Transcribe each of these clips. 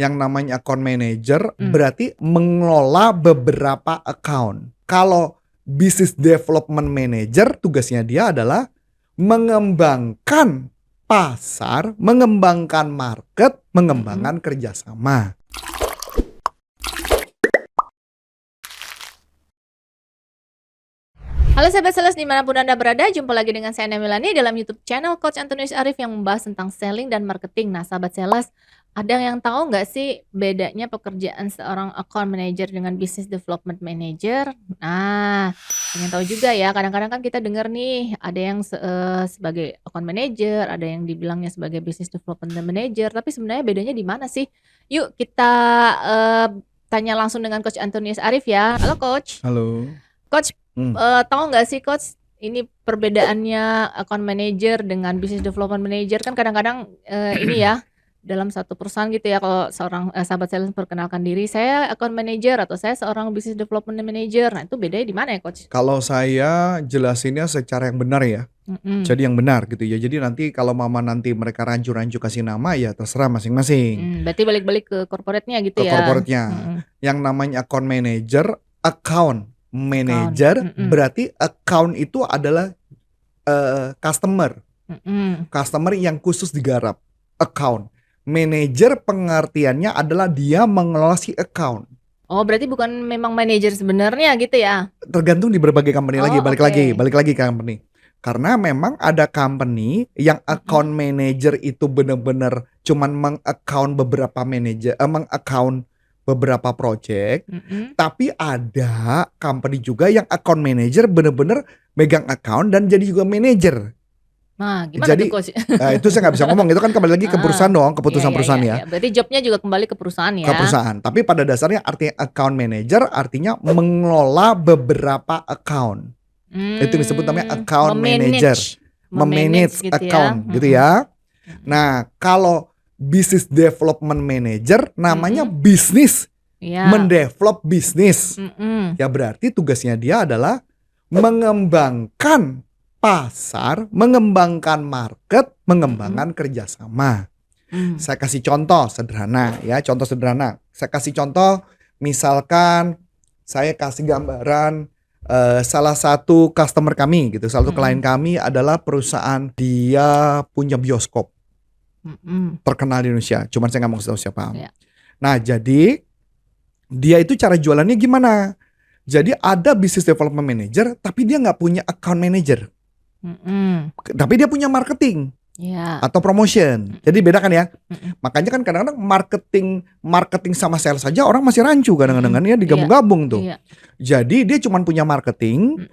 Yang namanya account manager Hmm. berarti mengelola beberapa account. Kalau business development manager tugasnya dia adalah mengembangkan pasar, mengembangkan market, mengembangkan kerjasama. Halo sahabat sales dimanapun Anda berada, jumpa lagi dengan saya Milani dalam YouTube channel Coach Antonius Arif yang membahas tentang selling dan marketing. Nah sahabat sales, ada yang tahu nggak sih bedanya pekerjaan seorang account manager dengan business development manager? Nah, yang tahu juga ya, kadang-kadang kan kita dengar nih, ada yang sebagai account manager, ada yang dibilangnya sebagai business development manager, tapi sebenarnya bedanya di mana sih? Yuk kita tanya langsung dengan Coach Antonius Arif ya. Halo Coach. Halo. Coach, tahu nggak sih Coach, ini perbedaannya account manager dengan business development manager kan kadang-kadang ini ya dalam satu perusahaan gitu ya, kalau seorang sahabat sales perkenalkan diri, saya account manager atau saya seorang business development manager. Nah itu bedanya di mana ya Coach? Kalau saya jelasinnya secara yang benar ya. Jadi yang benar gitu ya. Jadi nanti kalau mama nanti mereka rancu-rancu kasih nama ya terserah masing-masing. Berarti balik-balik ke corporate-nya gitu Ke ya? corporate-nya. Yang namanya account manager berarti account itu adalah customer. Customer yang khusus digarap. Account. Manager pengertiannya adalah dia mengelola si account. Oh berarti bukan memang manajer sebenarnya gitu ya? Tergantung di berbagai company lagi, balik lagi ke company. Karena memang ada company yang account manager itu benar-benar cuman meng-account beberapa manager, meng-account beberapa project. Tapi ada company juga yang account manager benar-benar megang account dan jadi juga manager. Nah, gimana Jadi, tuh Coach? Itu saya nggak bisa ngomong, itu kan kembali lagi ke perusahaan dong, keputusan perusahaan ya. Berarti jobnya juga kembali ke perusahaan ya? Ke perusahaan, tapi pada dasarnya artinya account manager artinya mengelola beberapa account. Itu disebut namanya account manager. Memanage gitu account ya. gitu ya. Nah, kalau business development manager namanya bisnis. Mendevelop bisnis. Ya berarti tugasnya dia adalah mengembangkan pasar, mengembangkan market, mengembangkan kerjasama. Saya kasih contoh sederhana ya, contoh sederhana. Saya kasih contoh, misalkan saya kasih gambaran salah satu customer kami gitu, salah satu klien kami adalah perusahaan, dia punya bioskop terkenal di Indonesia. Cuman saya nggak mau tahu siapa. Nah jadi dia itu cara jualannya gimana? Jadi ada business development manager, tapi dia nggak punya account manager. Tapi dia punya marketing atau promotion. Jadi beda kan ya. Makanya kan kadang-kadang marketing sama sales saja orang masih rancu kadang-kadang ya, digabung-gabung tuh. Jadi dia cuma punya marketing,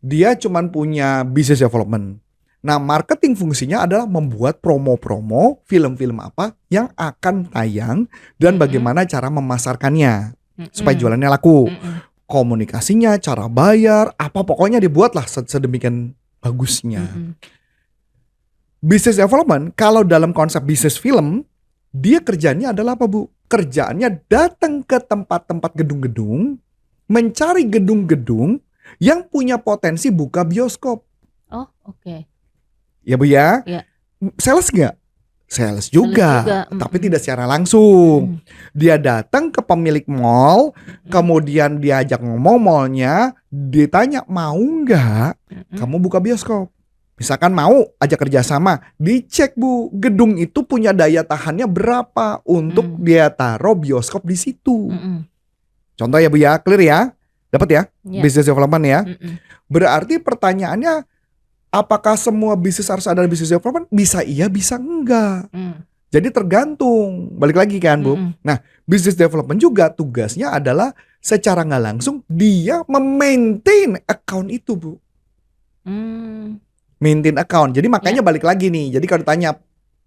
dia cuma punya business development. Nah marketing fungsinya adalah membuat promo-promo film-film apa yang akan tayang dan bagaimana cara memasarkannya supaya jualannya laku. Komunikasinya, cara bayar, apa pokoknya dibuatlah sedemikian bagusnya. Business development kalau dalam konsep bisnis film, dia kerjanya adalah apa Bu? Kerjaannya datang ke tempat-tempat gedung-gedung, mencari gedung-gedung yang punya potensi buka bioskop. Oh oke. Ya Bu ya. Sales nggak? Sales juga, tapi tidak secara langsung. Dia datang ke pemilik mall, kemudian diajak ngomong mallnya, ditanya mau nggak kamu buka bioskop. Misalkan mau ajak kerjasama, dicek Bu, gedung itu punya daya tahannya berapa untuk dia taruh bioskop di situ. Contoh ya Bu ya, clear ya, dapat ya, business development ya. Berarti pertanyaannya, apakah semua bisnis harus ada business development? Bisa iya, bisa enggak. Jadi tergantung, balik lagi kan Bu. Nah business development juga tugasnya adalah secara nggak langsung dia memaintain account itu Bu. Maintain account. Jadi makanya balik lagi nih. Jadi kalau ditanya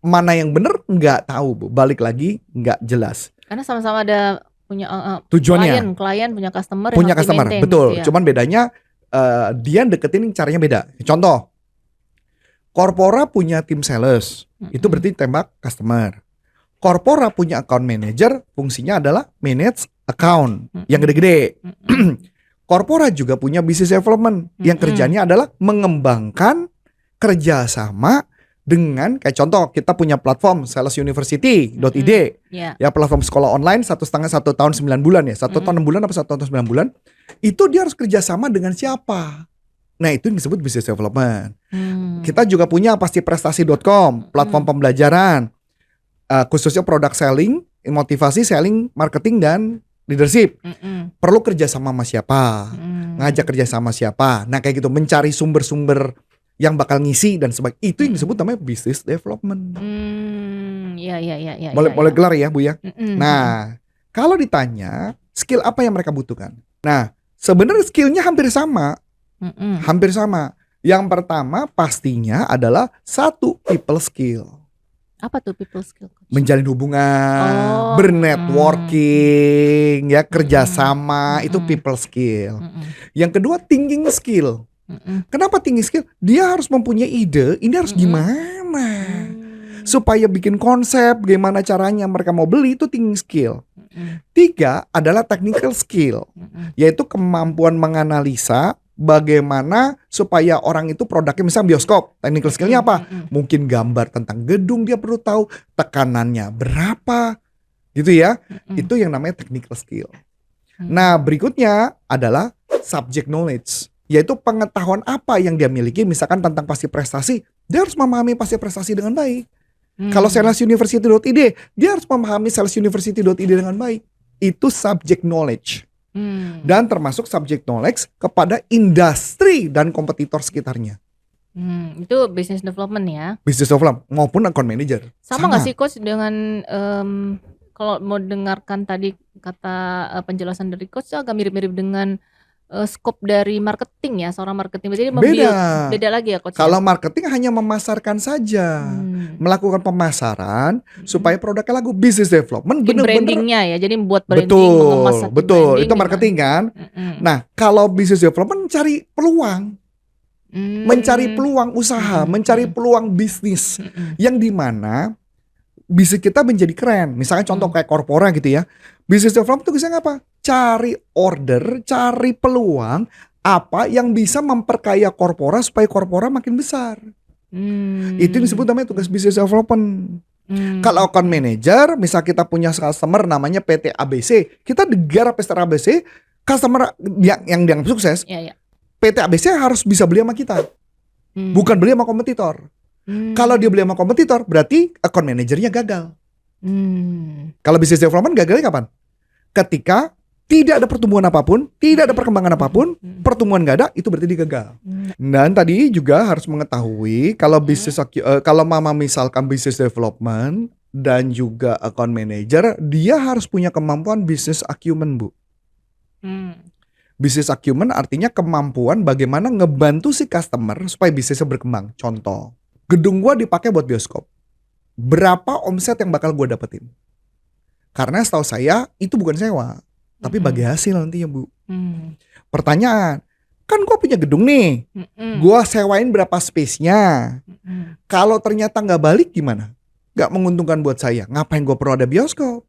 mana yang benar, nggak tahu Bu. Balik lagi nggak jelas. Karena sama-sama ada punya tujuannya. klien punya customer. Punya customer, betul. Gitu ya. Cuman bedanya dia deketin caranya beda. Contoh, Corpora punya tim sales, itu berarti tembak customer. Corpora punya account manager, fungsinya adalah manage account yang gede-gede. Corpora juga punya business development yang kerjanya adalah mengembangkan kerjasama dengan kayak contoh kita punya platform salesuniversity.id ya, platform sekolah online 1,5 tahun 9 bulan ya, 1 tahun 6 bulan apa 1 tahun 9 bulan, itu dia harus kerjasama dengan siapa. Nah itu yang disebut business development. Kita juga punya pastiprestasi.com, platform pembelajaran khususnya product selling, motivasi, selling, marketing, dan leadership. Perlu kerjasama sama siapa, ngajak kerjasama siapa. Nah kayak gitu, mencari sumber-sumber yang bakal ngisi dan sebagainya. Itu yang disebut namanya business development. Boleh gelar ya Bu ya. Nah kalau ditanya skill apa yang mereka butuhkan, nah sebenarnya skillnya hampir sama. Hampir sama. Yang pertama pastinya adalah satu, people skill. Apa tuh people skill? Menjalin hubungan, bernetworking, ya kerjasama, itu people skill. Yang kedua thinking skill. Kenapa thinking skill? Dia harus mempunyai ide, ini harus gimana supaya bikin konsep, gimana caranya mereka mau beli, itu thinking skill. 3 adalah technical skill, yaitu kemampuan menganalisa bagaimana supaya orang itu produknya, misalnya bioskop, technical skillnya apa? Mungkin gambar tentang gedung dia perlu tahu, tekanannya berapa, gitu ya. Itu yang namanya technical skill. Nah berikutnya adalah subject knowledge, yaitu pengetahuan apa yang dia miliki, misalkan tentang pasti prestasi, dia harus memahami pasti prestasi dengan baik. Kalau salesuniversity.id, dia harus memahami salesuniversity.id dengan baik. Itu subject knowledge. Dan termasuk subject knowledge kepada industri dan kompetitor sekitarnya. Itu business development ya. Business development maupun account manager. Sama nggak sih coach dengan kalau mau dengarkan tadi kata penjelasan dari coach agak mirip-mirip dengan scope dari marketing ya, seorang marketing. Jadi beda lagi ya coach. Kalau marketing hanya memasarkan saja, melakukan pemasaran supaya produknya laku. Business development bener-bener brandingnya ya, jadi membuat branding, mengemas satu branding, itu marketing kan. Nah kalau business development mencari peluang, mencari peluang usaha, mencari peluang bisnis yang dimana bisnis kita menjadi keren. Misalnya contoh kayak Corpora gitu ya. Business development itu bisa apa? Cari order, cari peluang apa yang bisa memperkaya Corpora supaya Corpora makin besar. Itu yang disebut namanya tugas business development. Kalau account manager, misal kita punya customer namanya PT ABC, kita negara PT ABC, customer yang dianggap sukses, PT ABC harus bisa beli sama kita, bukan beli sama kompetitor. Kalau dia beli sama kompetitor, berarti account manajernya gagal. Kalau business development gagalnya kapan? Ketika tidak ada pertumbuhan apapun, tidak ada perkembangan apapun, pertumbuhan gak ada, itu berarti dia gagal. Dan tadi juga harus mengetahui kalau kalau mama misalkan business development dan juga account manager, dia harus punya kemampuan business acumen, Bu. Business acumen artinya kemampuan bagaimana ngebantu si customer supaya bisnisnya berkembang. Contoh, gedung gua dipakai buat bioskop. Berapa omset yang bakal gua dapetin? Karena setahu saya itu bukan sewa, tapi bagi hasil nantinya, Bu. Pertanyaan, kan gue punya gedung nih, gue sewain berapa space-nya. Kalau ternyata nggak balik gimana? Nggak menguntungkan buat saya. Ngapain gue perlu ada bioskop?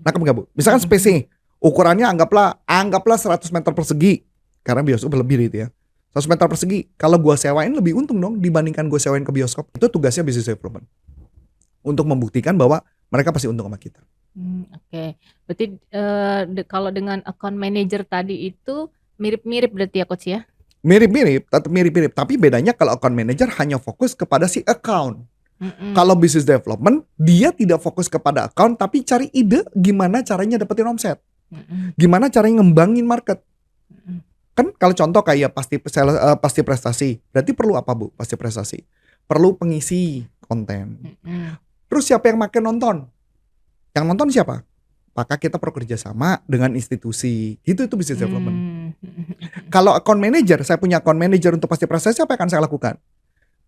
Nangkep nggak, Bu? Misalkan space-nya ukurannya anggaplah 100 meter persegi, karena bioskop lebih itu ya. 100 meter persegi. Kalau gue sewain lebih untung dong dibandingkan gue sewain ke bioskop. Itu tugasnya business development. Untuk membuktikan bahwa mereka pasti untung sama kita. Oke. Berarti kalau dengan account manager tadi itu mirip-mirip berarti ya coach ya? Mirip-mirip, tetap mirip-mirip. Tapi bedanya kalau account manager hanya fokus kepada si account. Kalau business development, dia tidak fokus kepada account, tapi cari ide gimana caranya dapetin omset. Gimana caranya ngembangin market. Kan kalau contoh kayak pasti prestasi, berarti perlu apa, Bu? Pasti prestasi. Perlu pengisi konten. Terus siapa yang makin nonton? Yang nonton siapa? Maka kita perlu kerjasama dengan institusi. Itu business development. Kalau account manager, saya punya account manager untuk pasti prestasi, apa yang akan saya lakukan?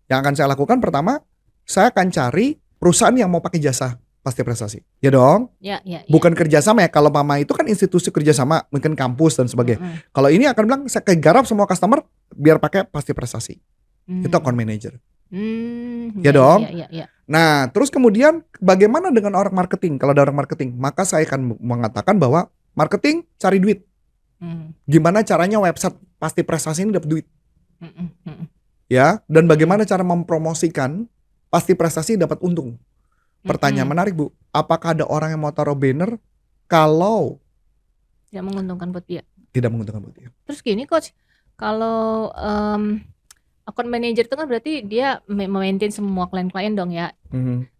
Yang akan saya lakukan pertama, saya akan cari perusahaan yang mau pakai jasa pasti prestasi. Ya dong? Ya. Bukan kerjasama ya. Kalau mama itu kan institusi kerjasama, mungkin kampus dan sebagainya. Kalau ini akan bilang, saya garap semua customer biar pakai pasti prestasi. Itu account manager. Ya dong? Ya. Nah, terus kemudian bagaimana dengan orang marketing? Kalau ada orang marketing, maka saya akan mengatakan bahwa marketing cari duit. Gimana caranya website pasti prestasi ini dapat duit? ya, dan bagaimana cara mempromosikan, pasti prestasi dapat untung. Pertanyaan Mm-mm. menarik, Bu. Apakah ada orang yang mau taruh banner kalau Tidak menguntungkan buat dia. tidak menguntungkan buat dia? Terus gini coach, kalau account manager itu kan berarti dia memaintain semua klien-klien dong ya.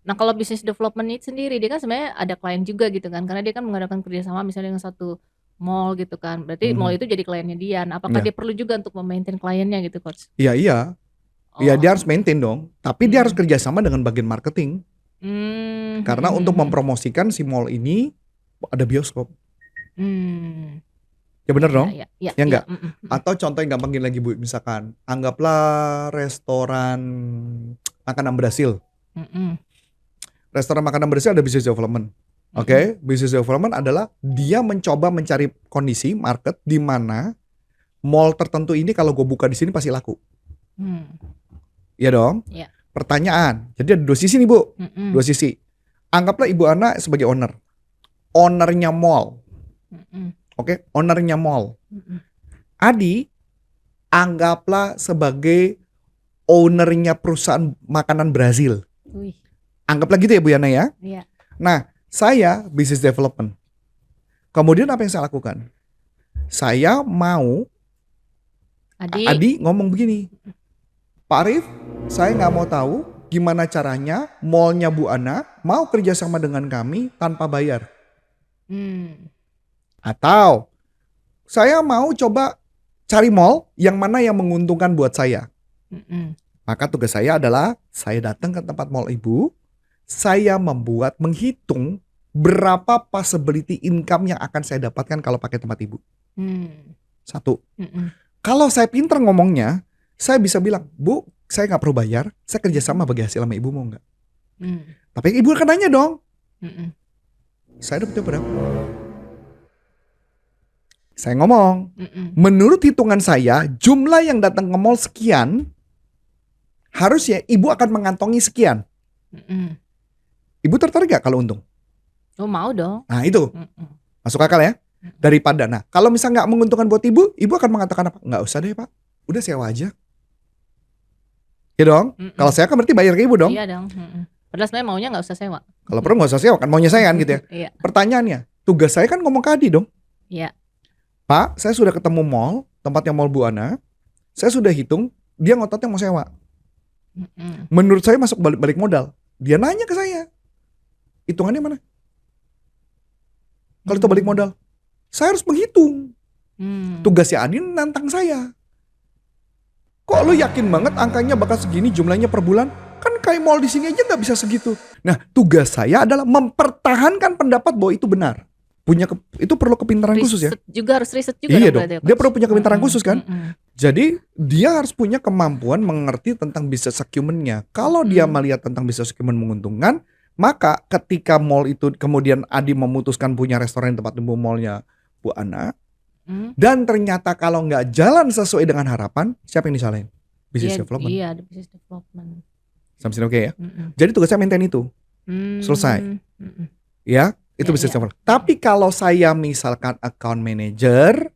Nah kalau business development itu sendiri dia kan sebenarnya ada klien juga gitu kan, karena dia kan mengadakan kerjasama misalnya dengan satu mall gitu kan. Berarti mall itu jadi kliennya dia. Nah, apakah Iya. dia perlu juga untuk memaintain kliennya gitu coach? Iya, iya. Ya dia harus maintain dong, tapi dia harus kerjasama dengan bagian marketing. Karena untuk mempromosikan si mall ini ada bioskop. Ya bener dong? Ya enggak? Atau contoh yang gampang gini lagi Bu, misalkan anggaplah restoran makanan Brasil. Restoran makanan Brasil ada business development. Oke, business development adalah dia mencoba mencari kondisi market di mana mall tertentu ini kalau gue buka di sini pasti laku. Iya dong? Iya. Pertanyaan, jadi ada dua sisi nih Bu, dua sisi. Anggaplah Ibu Ana sebagai owner, ownernya mall. Oke, ownernya mall. Adi, anggaplah sebagai ownernya perusahaan makanan Brazil. Anggaplah gitu ya Bu Yana ya. Iya. Nah, saya business development. Kemudian apa yang saya lakukan? Saya mau Adi ngomong begini, Pak Arif, saya nggak mau tahu gimana caranya mallnya Bu Ana mau kerjasama dengan kami tanpa bayar. Atau saya mau coba cari mall yang mana yang menguntungkan buat saya. Maka tugas saya adalah saya datang ke tempat mall Ibu, saya menghitung berapa possibility income yang akan saya dapatkan kalau pakai tempat Ibu. Satu. Kalau saya pinter ngomongnya, saya bisa bilang, Bu, saya nggak perlu bayar, saya kerjasama bagi hasil sama Ibu mau nggak? Tapi Ibu akan nanya dong, saya dapetnya berapa? Saya ngomong, menurut hitungan saya, jumlah yang datang ke mall sekian, harusnya Ibu akan mengantongi sekian. Ibu tertarik gak kalau untung? Oh mau dong. Nah itu, masuk akal ya? Daripada, nah kalau misalnya gak menguntungkan buat Ibu, Ibu akan mengatakan apa? Gak usah deh Pak, udah sewa aja. Ya dong, kalau saya kan berarti bayar ke Ibu dong. Iya dong. Padahal sebenarnya maunya gak usah sewa. Kalau perlu gak usah sewa, kan maunya saya kan gitu ya. Iya. Pertanyaannya, tugas saya kan ngomong ke Adi dong. Iya. Pak, saya sudah ketemu mall, tempatnya mall Bu Ana. Saya sudah hitung, dia ngototnya mau sewa. Menurut saya masuk balik modal. Dia nanya ke saya, hitungannya mana? Kalau itu balik modal, saya harus menghitung. Tugasnya Adi nantang saya. Kok lu yakin banget angkanya bakal segini jumlahnya per bulan? Kan kayak mall di sini aja nggak bisa segitu. Nah, tugas saya adalah mempertahankan pendapat bahwa itu benar. Itu perlu kepintaran khusus ya. Juga harus riset juga. Iya dong. Dia perlu punya kepintaran khusus kan. Jadi dia harus punya kemampuan mengerti tentang business acumen-nya. Kalau dia melihat tentang business acumen menguntungkan, maka ketika mall itu kemudian Adi memutuskan punya restoran tempat tumbuh mallnya Bu Ana, dan ternyata kalau nggak jalan sesuai dengan harapan, siapa yang disalahin? Business development. Iya, ada business development. Sampai sini oke ya. Jadi tugas saya maintain itu. Selesai. Ya. Itu business development. Tapi kalau saya misalkan account manager,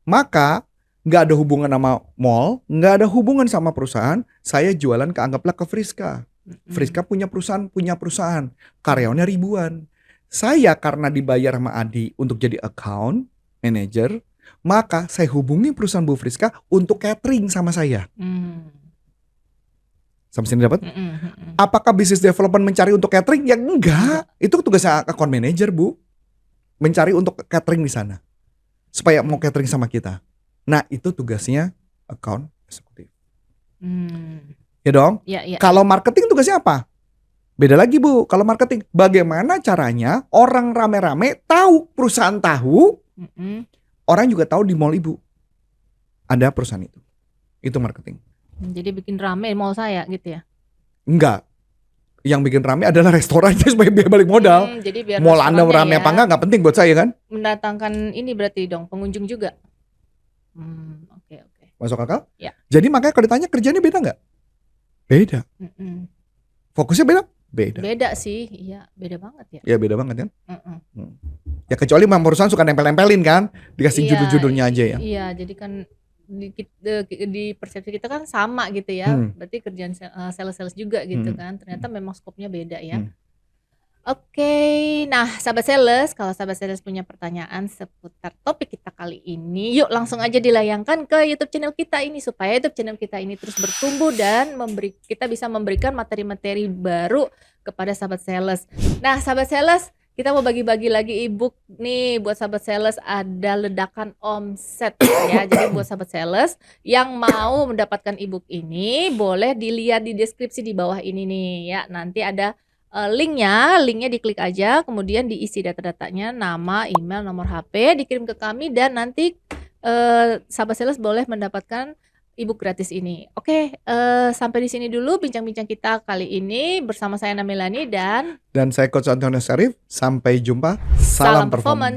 maka nggak ada hubungan sama mall, nggak ada hubungan sama perusahaan. Saya jualan anggaplah ke Friska. Friska punya perusahaan, karyawannya ribuan. Saya karena dibayar sama Adi untuk jadi account manager, maka saya hubungi perusahaan Bu Friska untuk catering sama saya. Sampai sini dapat? Apakah business development mencari untuk catering? Ya enggak. Itu tugasnya account manager Bu. Mencari untuk catering di sana. Supaya mau catering sama kita. Nah itu tugasnya account eksekutif. Ya dong? Ya. Kalau marketing tugasnya apa? Beda lagi Bu. Kalau marketing, bagaimana caranya orang rame-rame tahu, perusahaan tahu, orang juga tahu di mall Ibu ada perusahaan itu. Itu marketing. Jadi bikin rame mall saya gitu ya? Enggak. Yang bikin rame adalah restorannya supaya biar balik modal. Jadi biar mall Anda rame apa enggak penting buat saya kan? Mendatangkan ini berarti dong pengunjung juga. Oke. Masuk akal? Ya. Jadi makanya kalau ditanya kerjanya beda enggak? Beda. Fokusnya beda? Beda. Beda sih, iya beda banget ya. Ya beda banget kan? Ya kecuali memang perusahaan suka nempel-nempelin kan, dikasih judul-judulnya aja ya. Iya, jadi kan di persepsi kita kan sama gitu ya, Hmm. berarti kerjaan sales juga gitu Hmm. kan, ternyata memang skopnya beda ya. Hmm. Oke, nah sahabat sales, kalau sahabat sales punya pertanyaan seputar topik kita kali ini, yuk langsung aja dilayangkan ke YouTube channel kita ini supaya YouTube channel kita ini terus bertumbuh dan kita bisa memberikan materi-materi baru kepada sahabat sales. Nah, sahabat sales, kita mau bagi-bagi lagi ebook nih buat sahabat sales, ada ledakan omset ya. Jadi buat sahabat sales yang mau mendapatkan ebook ini boleh dilihat di deskripsi di bawah ini nih ya. Nanti ada linknya diklik aja, kemudian diisi data-datanya, nama, email, nomor HP, dikirim ke kami dan nanti sahabat sales boleh mendapatkan ebook gratis ini. Oke, sampai di sini dulu bincang-bincang kita kali ini bersama saya Namilani dan saya Coach Antonius Arif. Sampai jumpa. salam Salam performance. performance.